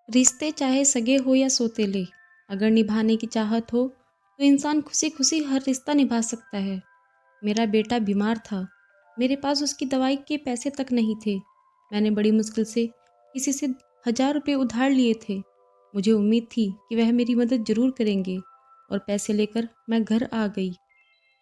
रिश्ते चाहे सगे हो या सौतेले, अगर निभाने की चाहत हो तो इंसान खुशी खुशी हर रिश्ता निभा सकता है। मेरा बेटा बीमार था। मेरे पास उसकी दवाई के पैसे तक नहीं थे। मैंने बड़ी मुश्किल से किसी से 1000 रुपये उधार लिए थे। मुझे उम्मीद थी कि वह मेरी मदद ज़रूर करेंगे और पैसे लेकर मैं घर आ गई।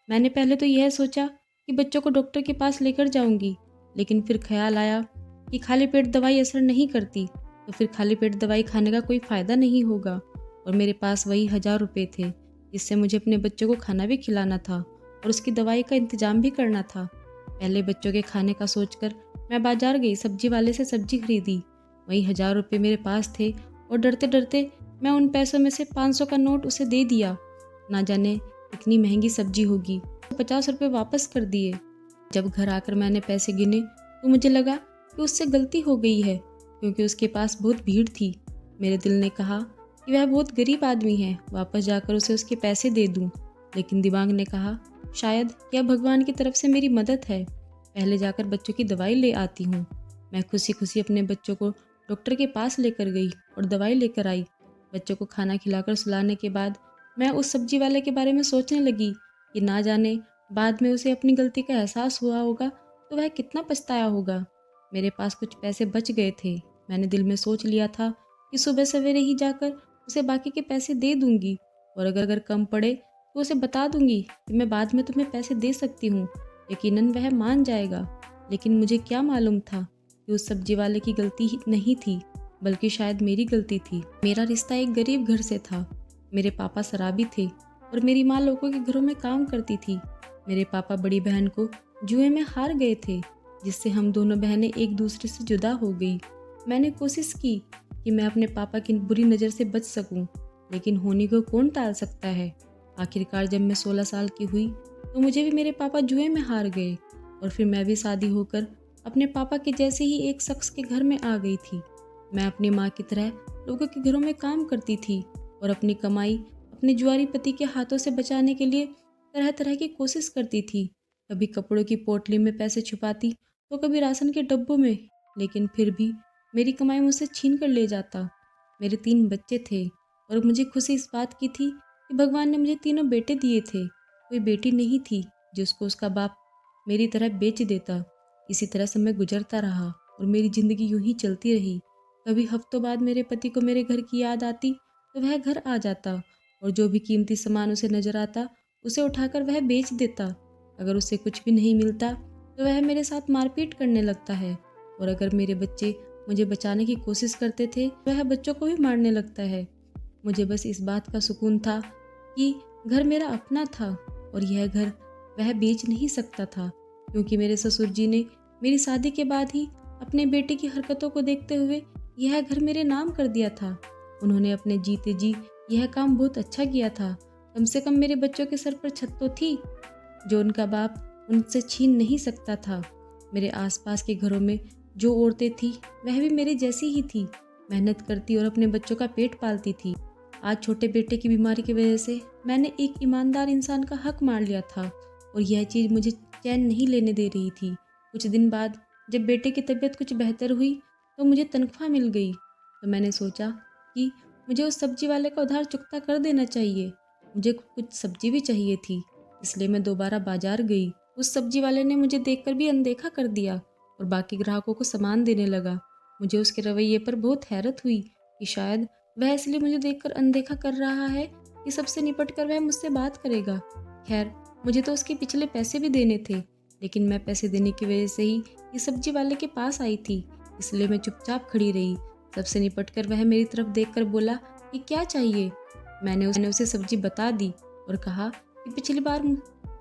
मैंने पहले तो यह सोचा कि बच्चों को डॉक्टर के पास लेकर जाऊंगी, लेकिन फिर ख्याल आया कि खाली पेट दवाई असर नहीं करती, तो फिर खाली पेट दवाई खाने का कोई फ़ायदा नहीं होगा। और मेरे पास वही 1000 रुपये थे, जिससे मुझे अपने बच्चों को खाना भी खिलाना था और उसकी दवाई का इंतज़ाम भी करना था। पहले बच्चों के खाने का सोचकर मैं बाजार गई, सब्जी वाले से सब्जी खरीदी। वही 1000 रुपये मेरे पास थे और डरते डरते मैं उन पैसों में से 500 का नोट उसे दे दिया। ना जाने इतनी महंगी सब्जी होगी, तो 50 रुपये वापस कर दिए। जब घर आकर मैंने पैसे गिने तो मुझे लगा कि उससे गलती हो गई है, क्योंकि उसके पास बहुत भीड़ थी। मेरे दिल ने कहा कि वह बहुत गरीब आदमी है, वापस जाकर उसे उसके पैसे दे दूं। लेकिन दिमाग ने कहा, शायद यह भगवान की तरफ से मेरी मदद है, पहले जाकर बच्चों की दवाई ले आती हूँ। मैं खुशी खुशी अपने बच्चों को डॉक्टर के पास लेकर गई और दवाई लेकर आई। बच्चों को खाना खिलाकर सुलाने के बाद मैं उस सब्जी वाले के बारे में सोचने लगी कि ना जाने बाद में उसे अपनी गलती का एहसास हुआ होगा तो वह कितना पछताया होगा। मेरे पास कुछ पैसे बच गए थे। मैंने दिल में सोच लिया था कि सुबह सवेरे ही जाकर उसे बाकी के पैसे दे दूंगी, और अगर कम पड़े तो उसे बता दूंगी कि मैं बाद में तुम्हें पैसे दे सकती हूँ। यकीनन वह मान जाएगा। लेकिन मुझे क्या मालूम था कि उस सब्जी वाले की गलती ही नहीं थी, बल्कि शायद मेरी गलती थी। मेरा रिश्ता एक गरीब घर से था। मेरे पापा शराबी थे और मेरी माँ लोगों के घरों में काम करती थी। मेरे पापा बड़ी बहन को जुए में हार गए थे, जिससे हम दोनों बहनें एक दूसरे से जुदा हो गई। मैंने कोशिश की कि मैं अपने पापा की बुरी नज़र से बच सकूं, लेकिन होने को कौन टाल सकता है। आखिरकार जब मैं 16 साल की हुई तो मुझे भी मेरे पापा जुए में हार गए, और फिर मैं भी शादी होकर अपने पापा के जैसे ही एक शख्स के घर में आ गई थी। मैं अपनी माँ की तरह लोगों के घरों में काम करती थी और अपनी कमाई अपने जुआरी पति के हाथों से बचाने के लिए तरह तरह की कोशिश करती थी। कभी कपड़ों की पोटली में पैसे छुपाती तो कभी राशन के डब्बों में, लेकिन फिर भी मेरी कमाई मुझसे छीन कर ले जाता। मेरे 3 बच्चे थे और मुझे खुशी इस बात की थी कि भगवान ने मुझे तीनों बेटे दिए थे। कोई बेटी नहीं थी जिसको उसका बाप मेरी तरह बेच देता। इसी तरह समय गुजरता रहा और मेरी ज़िंदगी यूं ही चलती रही। कभी हफ्तों बाद मेरे पति को मेरे घर की याद आती तो वह घर आ जाता और जो भी कीमती सामान उसे नजर आता उसे उठाकर वह बेच देता। अगर उसे कुछ भी नहीं मिलता तो वह मेरे साथ मारपीट करने लगता है, और अगर मेरे बच्चे मुझे बचाने की कोशिश करते थे वह बच्चों को भी मारने लगता है। मुझे बस इस बात का सुकून था कि घर मेरा अपना था और यह घर वह बेच नहीं सकता था, क्योंकि मेरे ससुर जी ने मेरी शादी के बाद ही अपने बेटे की हरकतों को देखते हुए यह घर मेरे नाम कर दिया था। उन्होंने अपने जीते जी यह काम बहुत अच्छा किया था। कम से कम मेरे बच्चों के सर पर छत तो थी, जो उनका बाप उनसे छीन नहीं सकता था। मेरे आसपास के घरों में जो औरतें थी वह भी मेरे जैसी ही थी, मेहनत करती और अपने बच्चों का पेट पालती थी। आज छोटे बेटे की बीमारी की वजह से मैंने एक ईमानदार इंसान का हक मार लिया था, और यह चीज़ मुझे चैन नहीं लेने दे रही थी। कुछ दिन बाद जब बेटे की तबीयत कुछ बेहतर हुई तो मुझे तनख्वाह मिल गई, तो मैंने सोचा कि मुझे उस सब्जी वाले का उधार चुकता कर देना चाहिए। मुझे कुछ सब्जी भी चाहिए थी, इसलिए मैं दोबारा बाजार गई। उस सब्जी वाले ने मुझे देखकर भी अनदेखा कर दिया और बाकी ग्राहकों को सामान देने लगा। मुझे उसके रवैये पर बहुत हैरत हुई कि शायद वह इसलिए मुझे देखकर अनदेखा कर रहा है कि सबसे निपट कर वह मुझसे बात करेगा। खैर, मुझे तो उसके पिछले पैसे भी देने थे, लेकिन मैं पैसे देने की वजह से ही इस सब्जी वाले के पास आई थी, इसलिए मैं चुपचाप खड़ी रही। सबसे निपट कर वह मेरी तरफ देखकर बोला कि क्या चाहिए। मैंने उसे सब्जी बता दी और कहा कि पिछली बार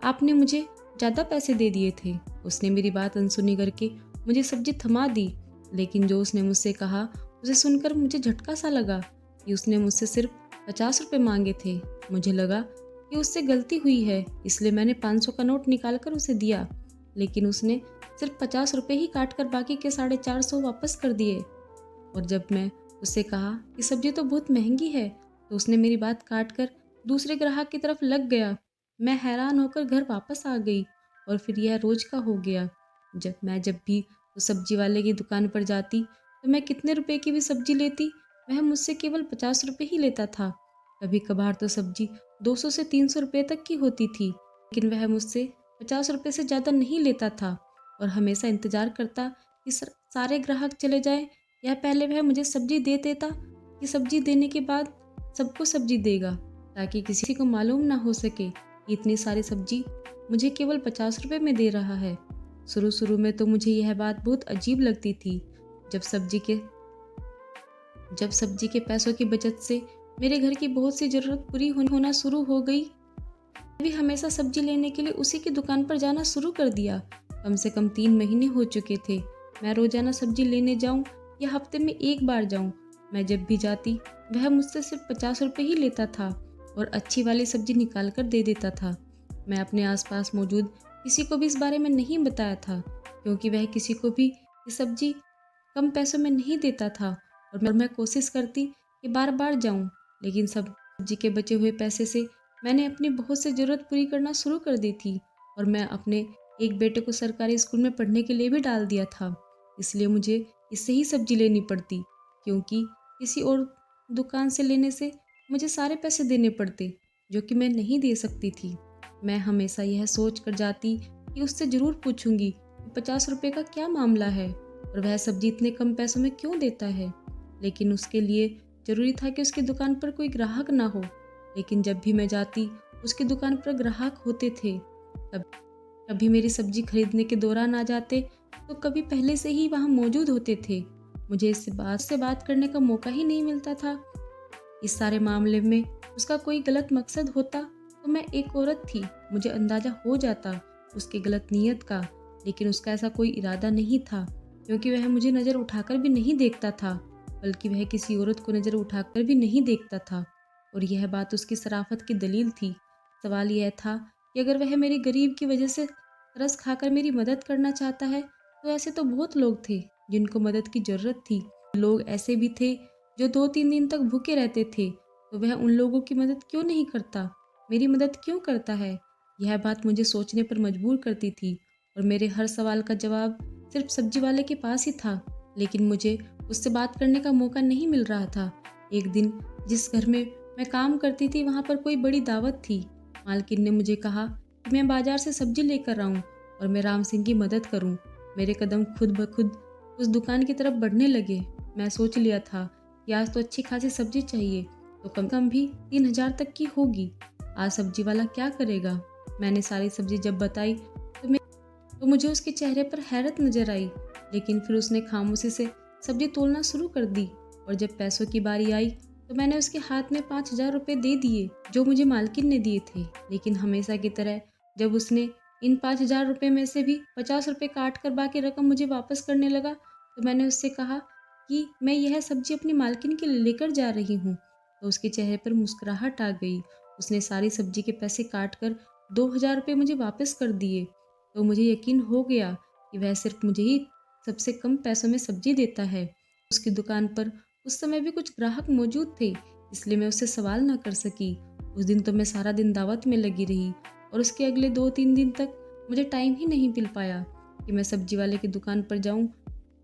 आपने मुझे ज़्यादा पैसे दे दिए थे। उसने मेरी बात अनसुनी करके मुझे सब्जी थमा दी, लेकिन जो उसने मुझसे कहा उसे सुनकर मुझे झटका सा लगा कि उसने मुझसे सिर्फ 50 रुपये मांगे थे। मुझे लगा कि उससे गलती हुई है, इसलिए मैंने 500 का नोट निकाल कर उसे दिया, लेकिन उसने सिर्फ 50 रुपये ही काट कर बाकी के 450 वापस कर दिए। और जब मैं उससे कहा कि सब्जी तो बहुत महंगी है, तो उसने मेरी बात काट कर दूसरे ग्राहक की तरफ लग गया। मैं हैरान होकर घर वापस आ गई और फिर यह रोज का हो गया। जब भी उस सब्जी वाले की दुकान पर जाती तो मैं कितने रुपए की भी सब्जी लेती, वह मुझसे केवल 50 रुपये ही लेता था। कभी कभार तो सब्जी 200 से 300 रुपये तक की होती थी, लेकिन वह मुझसे 50 रुपये से ज़्यादा नहीं लेता था और हमेशा इंतज़ार करता कि सारे ग्राहक चले जाएं, या पहले वह मुझे सब्जी दे देता कि सब्जी देने के बाद सबको सब्जी देगा, ताकि किसी को मालूम ना हो सके कि इतनी सारी सब्जी मुझे केवल 50 रुपये में दे रहा है। शुरू शुरू में तो मुझे यह बात बहुत अजीब लगती थी। जब सब्जी के जब सब्जी के पैसों की बचत से मेरे घर की बहुत सी ज़रूरत पूरी होना शुरू हो गई, मैं भी हमेशा सब्जी लेने के लिए उसी की दुकान पर जाना शुरू कर दिया। कम से कम 3 महीने हो चुके थे। मैं रोजाना सब्जी लेने जाऊं या हफ्ते में एक बार जाऊं, मैं जब भी जाती वह मुझसे सिर्फ 50 रुपये ही लेता था और अच्छी वाली सब्जी निकाल कर दे देता था। मैं अपने आसपास मौजूद किसी को भी इस बारे में नहीं बताया था, क्योंकि वह किसी को भी ये सब्जी कम पैसों में नहीं देता था। और मैं कोशिश करती कि बार बार जाऊं, लेकिन सब्जी के बचे हुए पैसे से मैंने अपनी बहुत सी ज़रूरत पूरी करना शुरू कर दी थी और मैं अपने एक बेटे को सरकारी स्कूल में पढ़ने के लिए भी डाल दिया था। इसलिए मुझे इससे ही सब्जी लेनी पड़ती, क्योंकि किसी और दुकान से लेने से मुझे सारे पैसे देने पड़ते, जो कि मैं नहीं दे सकती थी। मैं हमेशा यह सोच कर जाती कि उससे ज़रूर पूछूंगी कि 50 रुपये का क्या मामला है और वह सब्जी इतने कम पैसों में क्यों देता है। लेकिन उसके लिए ज़रूरी था कि उसकी दुकान पर कोई ग्राहक ना हो। लेकिन जब भी मैं जाती उसकी दुकान पर ग्राहक होते थे। कभी मेरी सब्जी खरीदने के दौरान आ जाते, तो कभी पहले से ही वहाँ मौजूद होते थे। मुझे इससे बात करने का मौका ही नहीं मिलता था। इस सारे मामले में उसका कोई गलत मकसद होता तो मैं एक औरत थी, मुझे अंदाजा हो जाता उसकी गलत नीयत का। लेकिन उसका ऐसा कोई इरादा नहीं था, क्योंकि वह मुझे नज़र उठाकर भी नहीं देखता था, बल्कि वह किसी औरत को नज़र उठाकर भी नहीं देखता था। और यह बात उसकी शराफत की दलील थी। सवाल यह था कि अगर वह मेरी गरीब की वजह से तरस खाकर मेरी मदद करना चाहता है, तो ऐसे तो बहुत लोग थे जिनको मदद की ज़रूरत थी। लोग ऐसे भी थे जो 2-3 दिन तक भूखे रहते थे, तो वह उन लोगों की मदद क्यों नहीं करता, मेरी मदद क्यों करता है। यह बात मुझे सोचने पर मजबूर करती थी और मेरे हर सवाल का जवाब सिर्फ सब्जी वाले के पास ही था। लेकिन मुझे उससे बात करने का मौका नहीं मिल रहा था। एक दिन जिस घर में मैं काम करती थी वहाँ पर कोई बड़ी दावत थी। मालकिन ने मुझे कहा कि मैं बाजार से सब्जी लेकर आऊँ और मैं राम सिंह की मदद करूँ। मेरे कदम खुद ब खुद उस दुकान की तरफ बढ़ने लगे। मैं सोच लिया था कि आज तो अच्छी खासी सब्जी चाहिए, तो कम कम भी 3,000 तक की होगी। आज सब्जी वाला क्या करेगा। मैंने सारी सब्जी जब बताई तो मुझे उसके चेहरे पर हैरत नजर आई। लेकिन फिर उसने खामोशी से सब्जी तोलना शुरू कर दी और जब पैसों की बारी आई तो मैंने उसके हाथ में 5,000 रुपये दे दिए, जो मुझे मालकिन ने दिए थे। लेकिन हमेशा की तरह जब उसने इन 5,000 रुपये में से भी 50 रुपये काट कर बाकी रकम मुझे वापस करने लगा, तो मैंने उससे कहा कि मैं यह सब्जी अपनी मालकिन के लिए लेकर जा रही हूँ। तो उसके चेहरे पर मुस्कुराहट आ गई। उसने सारी सब्जी के पैसे काट कर 2,000 रुपये मुझे वापस कर दिए। तो मुझे यकीन हो गया कि वह सिर्फ मुझे ही सबसे कम पैसों में सब्जी देता है। उसकी दुकान पर उस समय भी कुछ ग्राहक मौजूद थे, इसलिए मैं उससे सवाल ना कर सकी। उस दिन तो मैं सारा दिन दावत में लगी रही और उसके अगले 2-3 दिन तक मुझे टाइम ही नहीं मिल पाया कि मैं सब्जी वाले की दुकान पर जाऊं।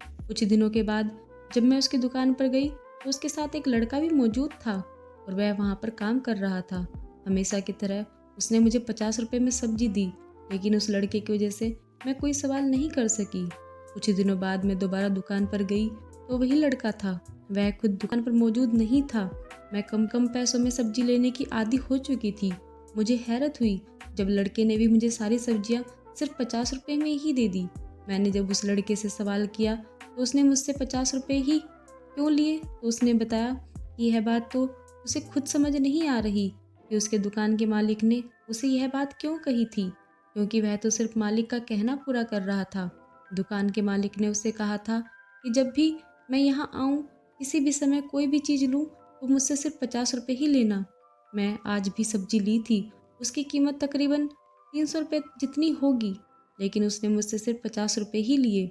कुछ दिनों के बाद जब मैं उसकी दुकान पर गई तो उसके साथ एक लड़का भी मौजूद था और वह वहाँ पर काम कर रहा था। हमेशा की तरह उसने मुझे 50 रुपये में सब्जी दी, लेकिन उस लड़के की वजह से मैं कोई सवाल नहीं कर सकी। कुछ दिनों बाद मैं दोबारा दुकान पर गई तो वही लड़का था। वह खुद दुकान पर मौजूद नहीं था। मैं कम कम पैसों में सब्जी लेने की आदी हो चुकी थी। मुझे हैरत हुई जब लड़के ने भी मुझे सारी सब्जियां सिर्फ 50 रुपये में ही दे दी। मैंने जब उस लड़के से सवाल किया तो उसने मुझसे 50 रुपये ही क्यों लिए, तो उसने बताया कि यह बात तो उसे खुद समझ नहीं आ रही कि उसके दुकान के मालिक ने उसे यह बात क्यों कही थी, क्योंकि वह तो सिर्फ मालिक का कहना पूरा कर रहा था। दुकान के मालिक ने उसे कहा था कि जब भी मैं यहाँ आऊँ, किसी भी समय कोई भी चीज़ लूँ तो मुझसे सिर्फ 50 रुपये ही लेना। मैं आज भी सब्जी ली थी, उसकी कीमत तकरीबन 300 रुपये जितनी होगी, लेकिन उसने मुझसे सिर्फ 50 रुपये ही लिए।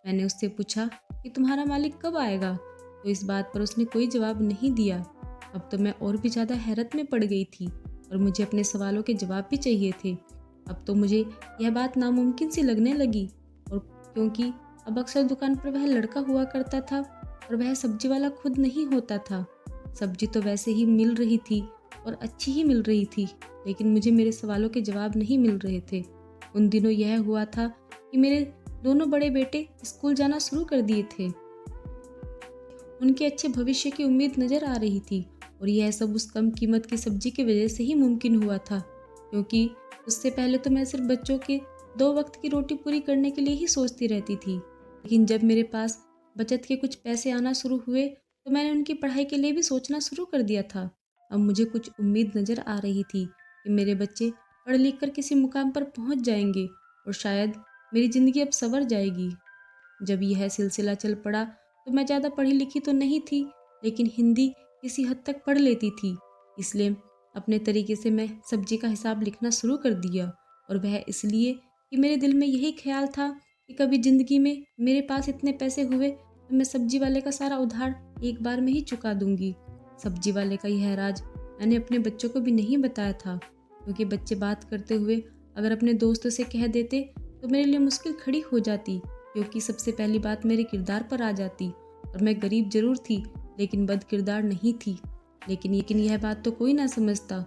मैंने उससे पूछा कि तुम्हारा मालिक कब आएगा, तो इस बात पर उसने कोई जवाब नहीं दिया। अब तो मैं और भी ज़्यादा हैरत में पड़ गई थी और मुझे अपने सवालों के जवाब भी चाहिए थे। अब तो मुझे यह बात नामुमकिन सी लगने लगी, और क्योंकि अब अक्सर दुकान पर वह लड़का हुआ करता था और वह सब्जी वाला खुद नहीं होता था। सब्जी तो वैसे ही मिल रही थी और अच्छी ही मिल रही थी, लेकिन मुझे मेरे सवालों के जवाब नहीं मिल रहे थे। उन दिनों यह हुआ था कि मेरे दोनों बड़े बेटे स्कूल जाना शुरू कर दिए थे। उनके अच्छे भविष्य की उम्मीद नजर आ रही थी और यह सब उस कम कीमत की सब्जी की वजह से ही मुमकिन हुआ था, क्योंकि उससे पहले तो मैं सिर्फ बच्चों के 2 वक्त की रोटी पूरी करने के लिए ही सोचती रहती थी। लेकिन जब मेरे पास बचत के कुछ पैसे आना शुरू हुए तो मैंने उनकी पढ़ाई के लिए भी सोचना शुरू कर दिया था। अब मुझे कुछ उम्मीद नजर आ रही थी कि मेरे बच्चे पढ़ लिख कर किसी मुकाम पर पहुंच जाएंगे और शायद मेरी ज़िंदगी अब संवर जाएगी। जब यह सिलसिला चल पड़ा तो मैं ज़्यादा पढ़ी लिखी तो नहीं थी, लेकिन हिंदी किसी हद तक पढ़ लेती थी। इसलिए अपने तरीके से मैं सब्जी का हिसाब लिखना शुरू कर दिया, और वह इसलिए कि मेरे दिल में यही ख्याल था कि कभी ज़िंदगी में मेरे पास इतने पैसे हुए तो मैं सब्जी वाले का सारा उधार एक बार में ही चुका दूंगी। सब्जी वाले का यह राज मैंने अपने बच्चों को भी नहीं बताया था, क्योंकि बच्चे बात करते हुए अगर अपने दोस्तों से कह देते तो मेरे लिए मुश्किल खड़ी हो जाती, क्योंकि सबसे पहली बात मेरे किरदार पर आ जाती। और मैं गरीब जरूर थी लेकिन बद किरदार नहीं थी। लेकिन यह बात तो कोई ना समझता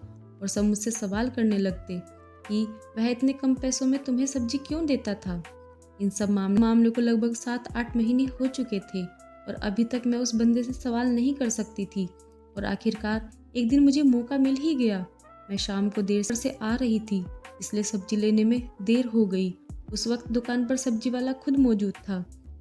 और सब मुझसे सवाल करने लगते कि वह इतने कम पैसों में तुम्हें सब्जी क्यों देता था। इन सब मामलों को लगभग 7-8 महीने हो चुके थे और अभी तक मैं उस बंदे से सवाल नहीं कर सकती थी। और आखिरकार एक दिन मुझे मौका मिल ही गया। मैं शाम को देर से आ रही थी, इसलिए सब्जी लेने में देर हो गई। उस वक्त दुकान पर सब्जी वाला खुद मौजूद था।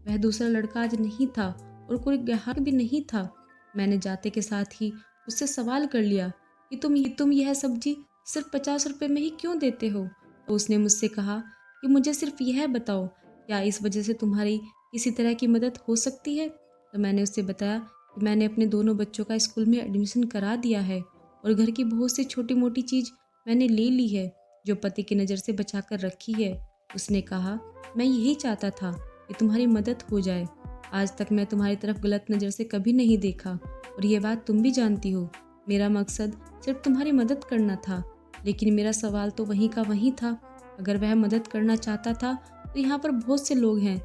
वह दूसरा लड़का आज नहीं था और कोई ग्राहक भी नहीं था। मैंने जाते के साथ ही उससे सवाल कर लिया कि तुम यह सब्जी सिर्फ 50 रुपए में ही क्यों देते हो। तो उसने मुझसे कहा कि मुझे सिर्फ यह बताओ, क्या इस वजह से तुम्हारी किसी तरह की मदद हो सकती है। तो मैंने उससे बताया कि मैंने अपने दोनों बच्चों का स्कूल में एडमिशन करा दिया है और घर की बहुत सी छोटी मोटी चीज़ मैंने ले ली है जो पति की नज़र से बचा कर रखी है। उसने कहा, मैं यही चाहता था कि तुम्हारी मदद हो जाए। आज तक मैं तुम्हारी तरफ गलत नज़र से कभी नहीं देखा और ये बात तुम भी जानती हो। मेरा मकसद सिर्फ तुम्हारी मदद करना था, लेकिन मेरा सवाल तो वहीं का वहीं था। अगर वह मदद करना चाहता था तो यहाँ पर बहुत से लोग हैं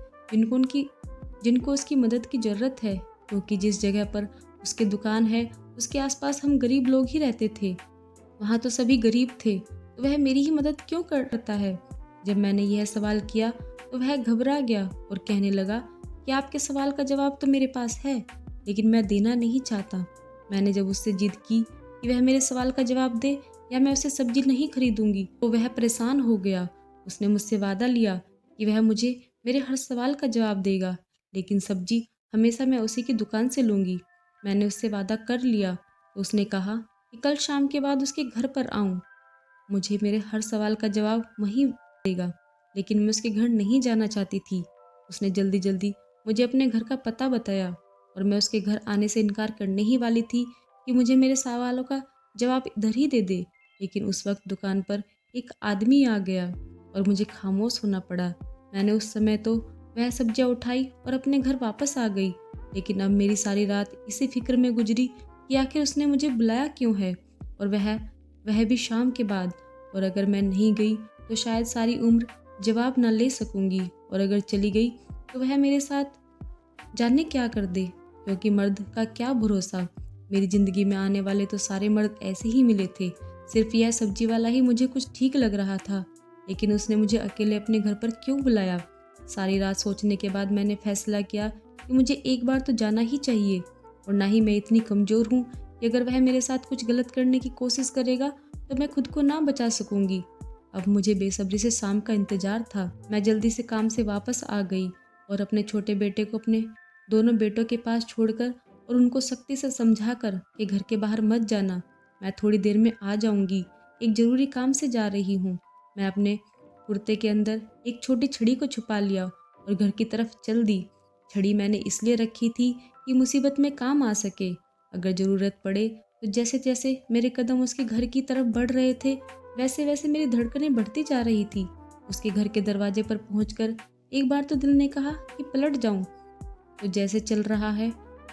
जिनको उसकी मदद की ज़रूरत है, क्योंकि जिस जगह पर उसकी दुकान है उसके आसपास हम गरीब लोग ही रहते थे। वहाँ तो सभी गरीब थे, तो वह मेरी ही मदद क्यों करता है। जब मैंने यह सवाल किया तो वह घबरा गया और कहने लगा कि आपके सवाल का जवाब तो मेरे पास है, लेकिन मैं देना नहीं चाहता। मैंने जब उससे जिद की कि वह मेरे सवाल का जवाब दे या मैं उसे सब्जी नहीं खरीदूंगी, तो वह परेशान हो गया। उसने मुझसे वादा लिया कि वह मुझे मेरे हर सवाल का जवाब देगा, लेकिन सब्जी हमेशा मैं उसी की दुकान से लूँगी। मैंने उससे वादा कर लिया तो उसने कहा कि कल शाम के बाद उसके घर पर आऊँ। मुझे मेरे हर सवाल का जवाब वहीं देगा, लेकिन मैं उसके घर नहीं जाना चाहती थी। उसने जल्दी जल्दी मुझे अपने घर का पता बताया और मैं उसके घर आने से इनकार करने ही वाली थी कि मुझे मेरे सवालों का जवाब इधर ही दे दे। लेकिन उस वक्त दुकान पर एक आदमी आ गया और मुझे खामोश होना पड़ा। मैंने उस समय तो वह सब्जियां उठाई और अपने घर वापस आ गई, लेकिन अब मेरी सारी रात इसी फिक्र में गुजरी कि आखिर उसने मुझे बुलाया क्यों है, और वह भी शाम के बाद। और अगर मैं नहीं गई तो शायद सारी उम्र जवाब ना ले सकूंगी, और अगर चली गई तो वह मेरे साथ जाने क्या कर दे, क्योंकि मर्द का क्या भरोसा। मेरी ज़िंदगी में आने वाले तो सारे मर्द ऐसे ही मिले थे, सिर्फ यह सब्जी वाला ही मुझे कुछ ठीक लग रहा था। लेकिन उसने मुझे अकेले अपने घर पर क्यों बुलाया। सारी रात सोचने के बाद मैंने फैसला किया कि मुझे एक बार तो जाना ही चाहिए, और ना ही मैं इतनी कमज़ोर हूँ कि अगर वह मेरे साथ कुछ गलत करने की कोशिश करेगा तो मैं खुद को ना बचा सकूंगी। अब मुझे बेसब्री से शाम का इंतजार था। मैं जल्दी से काम से वापस आ गई और अपने छोटे बेटे को अपने दोनों बेटों के पास छोड़कर और उनको सख्ती से समझाकर कि घर के बाहर मत जाना, मैं थोड़ी देर में आ जाऊंगी, एक ज़रूरी काम से जा रही हूँ। मैं अपने कुर्ते के अंदर एक छोटी छड़ी को छुपा लिया और घर की तरफ चल दी। छड़ी मैंने इसलिए रखी थी कि मुसीबत में काम आ सके, अगर ज़रूरत पड़े। तो जैसे जैसे मेरे कदम उसके घर की तरफ बढ़ रहे थे, वैसे वैसे मेरी धड़कनें बढ़ती जा रही थी। उसके घर के दरवाजे पर पहुंचकर एक बार तो दिल ने कहा कि पलट जाऊं, तो जैसे चल रहा है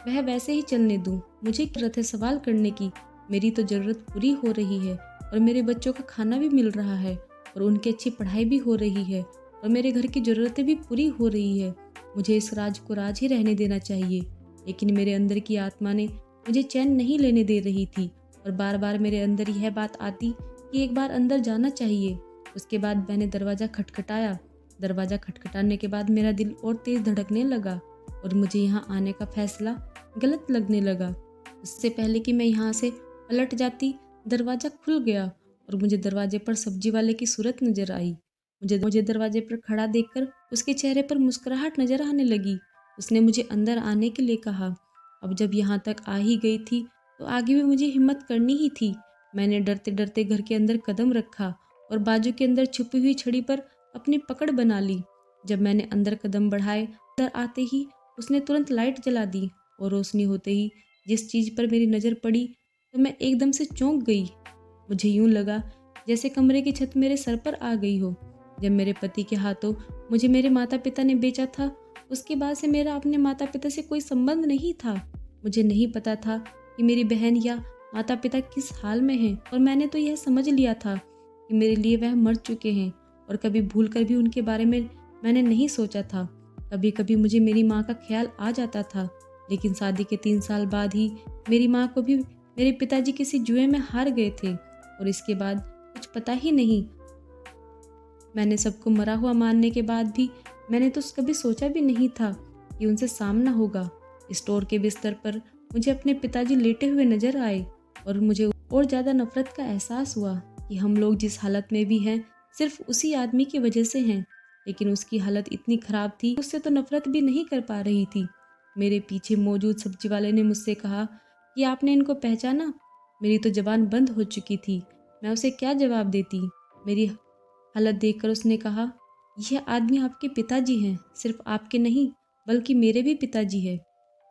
वह वैसे ही चलने दूं। मुझे क्या जरूरत है सवाल करने की। मेरी तो ज़रूरत पूरी हो रही है और मेरे बच्चों का खाना भी मिल रहा है और उनकी अच्छी पढ़ाई भी हो रही है और मेरे घर की ज़रूरतें भी पूरी हो रही है। मुझे इस राज को राज ही रहने देना चाहिए। लेकिन मेरे अंदर की आत्मा ने मुझे चैन नहीं लेने दे रही थी और बार बार मेरे अंदर यह बात आती कि एक बार अंदर जाना चाहिए। उसके बाद मैंने दरवाज़ा खटखटाया। दरवाज़ा खटखटाने के बाद मेरा दिल और तेज़ धड़कने लगा और मुझे यहाँ आने का फैसला गलत लगने लगा। उससे पहले कि मैं यहाँ से पलट जाती, दरवाज़ा खुल गया और मुझे दरवाजे पर सब्जी वाले की सूरत नज़र आई। मुझे दरवाजे पर खड़ा देखकर उसके चेहरे पर मुस्कुराहट नज़र आने लगी। उसने मुझे अंदर आने के लिए कहा। अब जब यहाँ तक आ ही गई थी तो आगे भी मुझे हिम्मत करनी ही थी। मैंने डरते डरते घर के अंदर कदम रखा और बाजू के अंदर छुपी हुई छड़ी पर अपनी पकड़ बना ली। जब मैंने अंदर कदम बढ़ाए, अंदर आते ही उसने तुरंत लाइट जला दी और रोशनी होते ही जिस चीज़ पर मेरी नज़र पड़ी तो मैं एकदम से चौंक गई। मुझे यूं लगा जैसे कमरे की छत मेरे सर पर आ गई हो। जब मेरे पति के हाथों मुझे मेरे माता पिता ने बेचा था, उसके बाद से मेरा अपने माता पिता से कोई संबंध नहीं था। मुझे नहीं पता था कि मेरी बहन या माता पिता किस हाल में हैं और मैंने तो यह समझ लिया था कि मेरे लिए वह मर चुके हैं और कभी भूल कर भी उनके बारे में मैंने नहीं सोचा था। कभी कभी मुझे मेरी माँ का ख्याल आ जाता था, लेकिन शादी के 3 साल बाद ही मेरी माँ को भी मेरे पिताजी किसी जुए में हार गए थे और इसके बाद कुछ पता ही नहीं। मैंने सबको मरा हुआ मानने के बाद भी मैंने तो कभी सोचा भी नहीं था कि उनसे सामना होगा। स्टोर के बिस्तर पर मुझे अपने पिताजी लेटे हुए नजर आए और मुझे और ज़्यादा नफरत का एहसास हुआ कि हम लोग जिस हालत में भी हैं सिर्फ उसी आदमी की वजह से हैं। लेकिन उसकी हालत इतनी ख़राब थी, उससे तो नफरत भी नहीं कर पा रही थी। मेरे पीछे मौजूद सब्जी वाले ने मुझसे कहा कि आपने इनको पहचाना? मेरी तो ज़बान बंद हो चुकी थी। मैं उसे क्या जवाब देती। मेरी हालत देखकर उसने कहा, यह आदमी आपके पिताजी हैं, सिर्फ आपके नहीं बल्कि मेरे भी पिताजी हैं।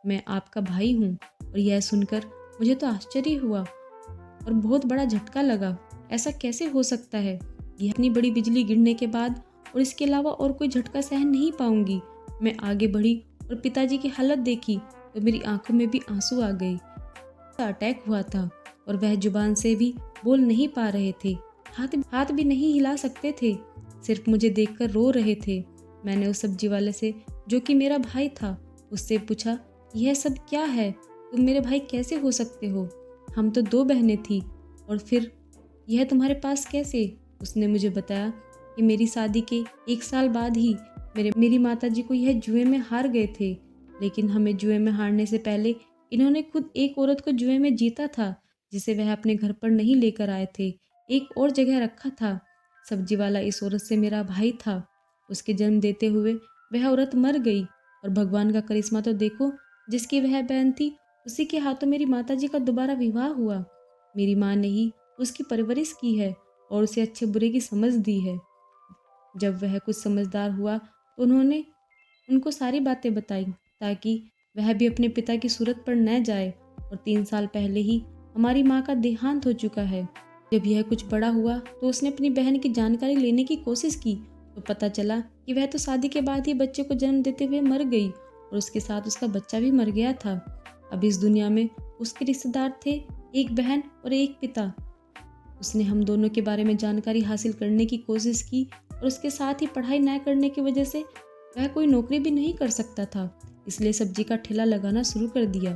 मैं आपका भाई हूँ। और यह सुनकर मुझे तो आश्चर्य हुआ और बहुत बड़ा झटका लगा। ऐसा कैसे हो सकता है? यह इतनी बड़ी बिजली गिरने के बाद और इसके अलावा और कोई झटका सहन नहीं पाऊंगी। मैं आगे बढ़ी और पिताजी की हालत देखी तो मेरी आंखों में भी आंसू आ गए। अटैक हुआ था और वह जुबान से भी बोल नहीं पा रहे थे, हाथ भी नहीं हिला सकते थे, सिर्फ मुझे देखकर रो रहे थे। मैंने उस सब्जी वाले से, जो कि मेरा भाई था, उससे पूछा, यह सब क्या है? तुम मेरे भाई कैसे हो सकते हो? हम तो 2 बहनें थी और फिर यह तुम्हारे पास कैसे? उसने मुझे बताया कि मेरी शादी के 1 साल बाद ही मेरी माताजी को यह जुए में हार गए थे, लेकिन हमें जुए में हारने से पहले इन्होंने खुद एक औरत को जुए में जीता था, जिसे वह अपने घर पर नहीं लेकर आए थे, एक और जगह रखा था। सब्जी वाला इस औरत से मेरा भाई था। उसके जन्म देते हुए वह औरत मर गई और भगवान का करिश्मा तो देखो, जिसकी वह बहन थी उसी के हाथों मेरी माताजी का दोबारा विवाह हुआ। मेरी माँ ने ही उसकी परवरिश की है और उसे अच्छे बुरे की समझ दी है। जब वह कुछ समझदार हुआ तो उन्होंने उनको सारी बातें बताई ताकि वह भी अपने पिता की सूरत पर न जाए। और 3 साल पहले ही हमारी माँ का देहांत हो चुका है। जब यह कुछ बड़ा हुआ तो उसने अपनी बहन की जानकारी लेने की कोशिश की तो पता चला कि वह तो शादी के बाद ही बच्चे को जन्म देते हुए मर गई और उसके साथ उसका बच्चा भी मर गया था। अब इस दुनिया में उसके रिश्तेदार थे, एक बहन और एक पिता। उसने हम दोनों के बारे में जानकारी हासिल करने की कोशिश की और उसके साथ ही पढ़ाई न करने की वजह से वह कोई नौकरी भी नहीं कर सकता था, इसलिए सब्जी का ठेला लगाना शुरू कर दिया।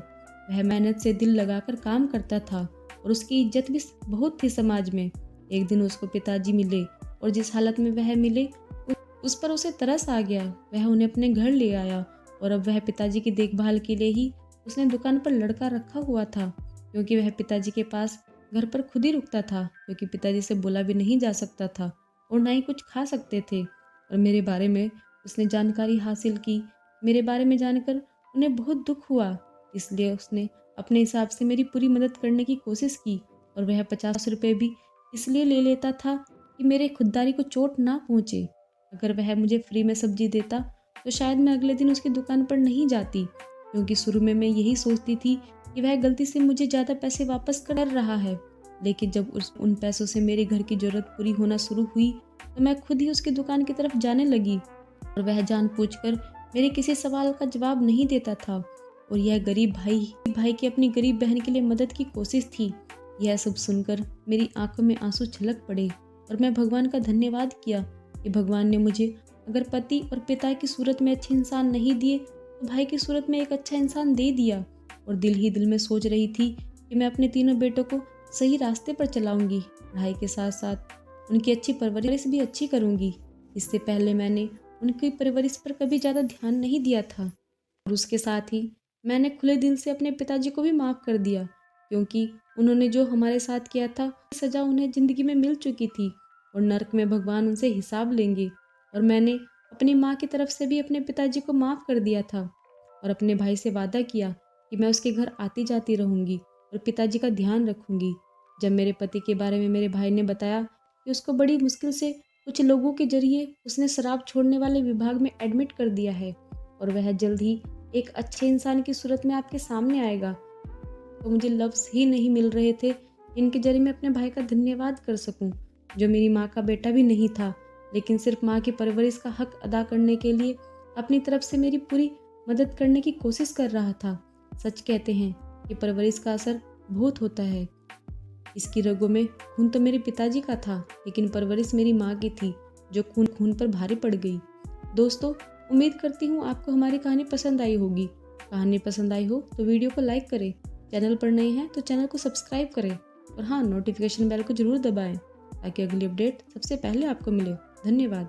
वह मेहनत से दिल लगाकर काम करता था और उसकी इज्जत भी बहुत थी समाज में। एक दिन उसको पिताजी मिले और जिस हालत में वह मिले उस पर उसे तरस आ गया। वह उन्हें अपने घर ले आया और अब वह पिताजी की देखभाल के लिए ही उसने दुकान पर लड़का रखा हुआ था, क्योंकि वह पिताजी के पास घर पर खुद ही रुकता था, क्योंकि पिताजी से बोला भी नहीं जा सकता था और ना ही कुछ खा सकते थे। और मेरे बारे में उसने जानकारी हासिल की। मेरे बारे में जानकर उन्हें बहुत दुख हुआ, इसलिए उसने अपने हिसाब से मेरी पूरी मदद करने की कोशिश की और वह 50 रुपये भी इसलिए ले लेता था कि मेरे खुददारी को चोट ना पहुँचे। अगर वह मुझे फ्री में सब्जी देता तो शायद मैं अगले दिन उसकी दुकान पर नहीं जाती, क्योंकि शुरू में मैं यही सोचती थी कि वह गलती से मुझे ज़्यादा पैसे वापस कर रहा है। लेकिन जब उन पैसों से मेरे घर की ज़रूरत पूरी होना शुरू हुई तो मैं खुद ही उसकी दुकान की तरफ जाने लगी और वह जानबूझकर मेरे किसी सवाल का जवाब नहीं देता था। और यह गरीब भाई की अपनी गरीब बहन के लिए मदद की कोशिश थी। यह सब सुनकर मेरी आंखों में आंसू छलक पड़े और मैं भगवान का धन्यवाद किया कि भगवान ने मुझे अगर पति और पिता की सूरत में अच्छे इंसान नहीं दिए तो भाई की सूरत में एक अच्छा इंसान दे दिया और दिल ही दिल में सोच रही थी कि मैं अपने तीनों बेटों को सही रास्ते पर चलाऊंगी, पढ़ाई के साथ साथ उनकी अच्छी परवरिश भी अच्छी करूंगी। इससे पहले मैंने उनकी परवरिश पर कभी ज़्यादा ध्यान नहीं दिया था और उसके साथ ही मैंने खुले दिल से अपने पिताजी को भी माफ़ कर दिया, क्योंकि उन्होंने जो हमारे साथ किया था सज़ा उन्हें ज़िंदगी में मिल चुकी थी और नर्क में भगवान उनसे हिसाब लेंगे। और मैंने अपनी माँ की तरफ से भी अपने पिताजी को माफ़ कर दिया था और अपने भाई से वादा किया कि मैं उसके घर आती जाती रहूँगी और पिताजी का ध्यान रखूँगी। जब मेरे पति के बारे में मेरे भाई ने बताया कि उसको बड़ी मुश्किल से कुछ लोगों के जरिए उसने शराब छोड़ने वाले विभाग में एडमिट कर दिया है और वह जल्द ही एक अच्छे इंसान की सूरत में आपके सामने आएगा, तो मुझे लफ्ज़ ही नहीं मिल रहे थे इनके जरिए मैं अपने भाई का धन्यवाद कर सकूं, जो मेरी माँ का बेटा भी नहीं था, लेकिन सिर्फ माँ की परवरिश का हक अदा करने के लिए अपनी तरफ से मेरी पूरी मदद करने की कोशिश कर रहा था। सच कहते हैं कि परवरिश का असर बहुत होता है। इसकी रगों में खून तो मेरे पिताजी का था, लेकिन परवरिश मेरी माँ की थी, जो खून खून पर भारी पड़ गई। दोस्तों, उम्मीद करती हूँ आपको हमारी कहानी पसंद आई होगी। कहानी पसंद आई हो तो वीडियो को लाइक करें, चैनल पर नए हैं तो चैनल को सब्सक्राइब करें और हाँ, नोटिफिकेशन बेल को जरूर दबाएं ताकि अगली अपडेट सबसे पहले आपको मिले। धन्यवाद।